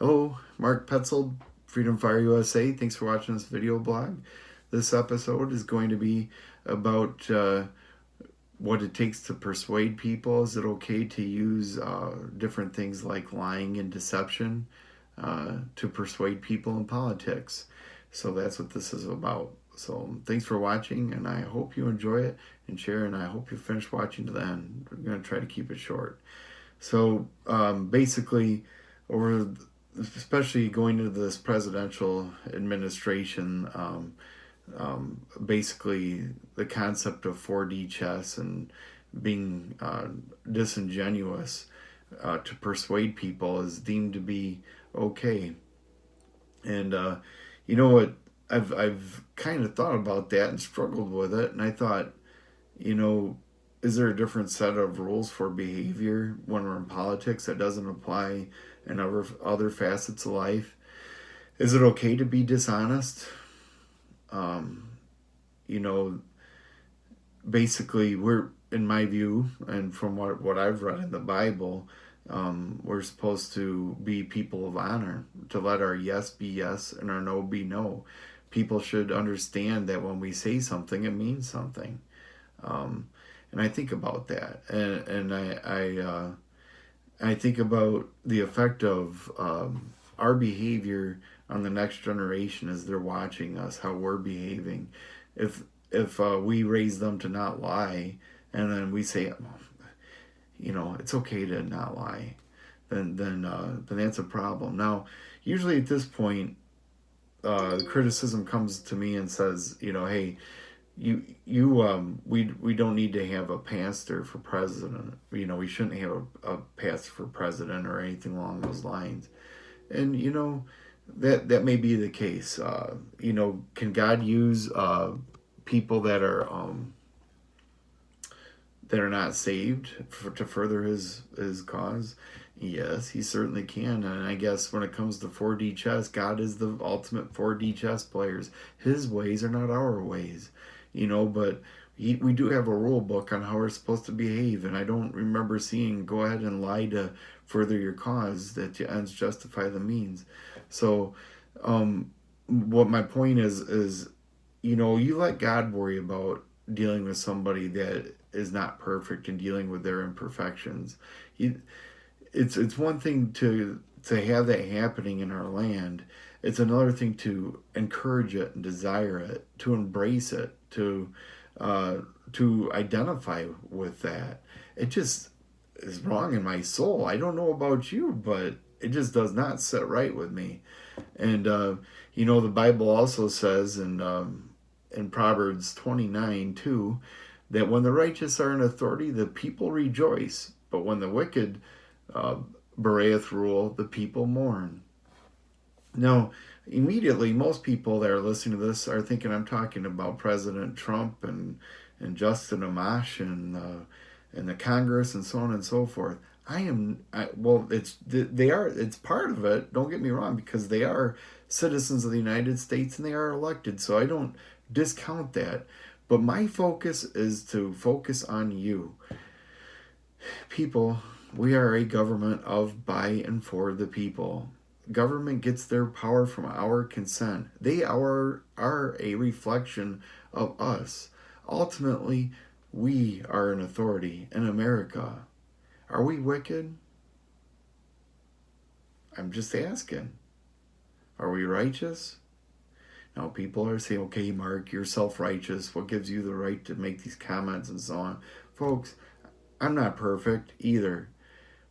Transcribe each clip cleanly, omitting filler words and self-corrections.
Hello, Mark Petzold, Freedom Fire USA. Thanks for watching this video blog. This episode is going to be about what it takes to persuade people. Is it okay to use different things like lying and deception to persuade people in politics? So that's what this is about. So thanks for watching, and I hope you enjoy it and share, and I hope you finish watching to the end. We're going to try to keep it short. So basically, over especially going into this presidential administration, basically the concept of 4D chess and being disingenuous to persuade people is deemed to be okay. And you know what? I've kind of thought about that and struggled with it, and I thought, you know, is there a different set of rules for behavior when we're in politics that doesn't apply in other facets of life? Is it okay to be dishonest? Um, you know, basically, we're, in my view, and from what I've read in the Bible, we're supposed to be people of honor, to let our yes be yes and our no be no. People should understand that when we say something, it means something. And I think about that, and I think about the effect of our behavior on the next generation as they're watching us, how we're behaving. If we raise them to not lie, and then we say, you know, it's okay to not lie, then that's a problem. Now, usually at this point, the criticism comes to me and says, you know, hey, we don't need to have a pastor for president. You know, we shouldn't have a pastor for president or anything along those lines. And you know, that may be the case. You know, can God use people that are not saved to further his cause? Yes, he certainly can. And I guess when it comes to 4D chess, God is the ultimate 4D chess players. His ways are not our ways, you know, but we do have a rule book on how we're supposed to behave. And I don't remember seeing go ahead and lie to further your cause, that your ends justify the means. So what my point is, you know, you let God worry about dealing with somebody that is not perfect and dealing with their imperfections. It's one thing to have that happening in our land. It's another thing to encourage it and desire it, to embrace it, to identify with that. It just is wrong in my soul. I don't know about you, but it just does not sit right with me. And you know, the Bible also says in Proverbs 29:2 that when the righteous are in authority, the people rejoice, but when the wicked bereath rule, the people mourn. Now, immediately, most people that are listening to this are thinking I'm talking about President Trump and Justin Amash and the Congress and so on and so forth. Well, it's part of it. Don't get me wrong, because they are citizens of the United States and they are elected. So I don't discount that. But my focus is to focus on you. People, we are a government of, by, and for the people. Government gets their power from our consent. They are a reflection of us. Ultimately, we are an authority in America. Are we wicked? I'm just asking. Are we righteous? Now, people are saying, okay, Mark, you're self-righteous. What gives you the right to make these comments and so on? Folks, I'm not perfect either.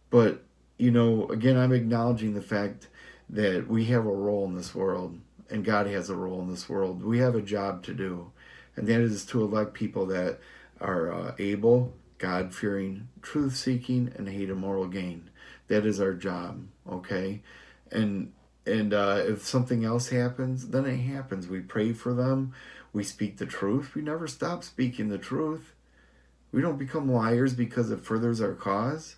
But, you know, again, I'm acknowledging the fact that we have a role in this world, and God has a role in this world. We have a job to do, and that is to elect people that are able, God-fearing, truth-seeking, and hate immoral gain. That is our job, okay? And if something else happens, then it happens. We pray for them. We speak the truth. We never stop speaking the truth. We don't become liars because it furthers our cause,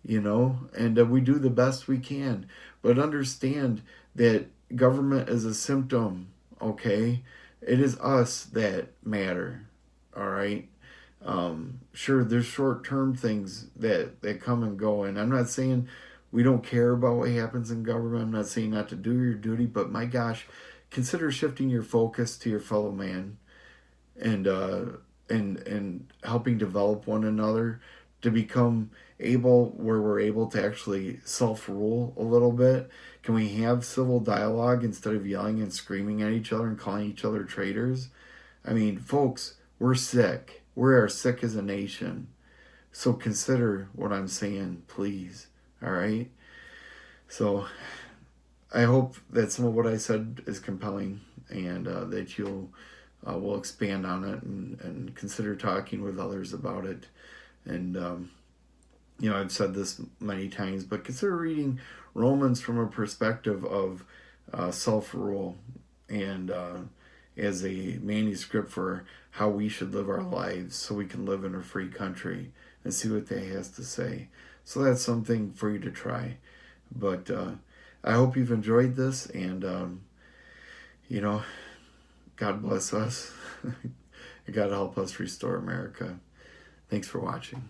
you know, and we do the best we can. But understand that government is a symptom, okay? It is us that matter, all right? Sure, there's short-term things that come and go, and I'm not saying We don't care about what happens in government. I'm not saying not to do your duty, but my gosh, consider shifting your focus to your fellow man and helping develop one another to become able where we're able to actually self rule a little bit. Can we have civil dialogue instead of yelling and screaming at each other and calling each other traitors? I mean, folks, we're sick. We are sick as a nation. So consider what I'm saying, please. All right? So I hope that some of what I said is compelling, and that you'll will expand on it and consider talking with others about it. And I've said this many times, but consider reading Romans from a perspective of self rule and as a manuscript for how we should live our lives so we can live in a free country, and see what that has to say. So that's something for you to try. But I hope you've enjoyed this, and God bless us. God help us restore America. Thanks for watching.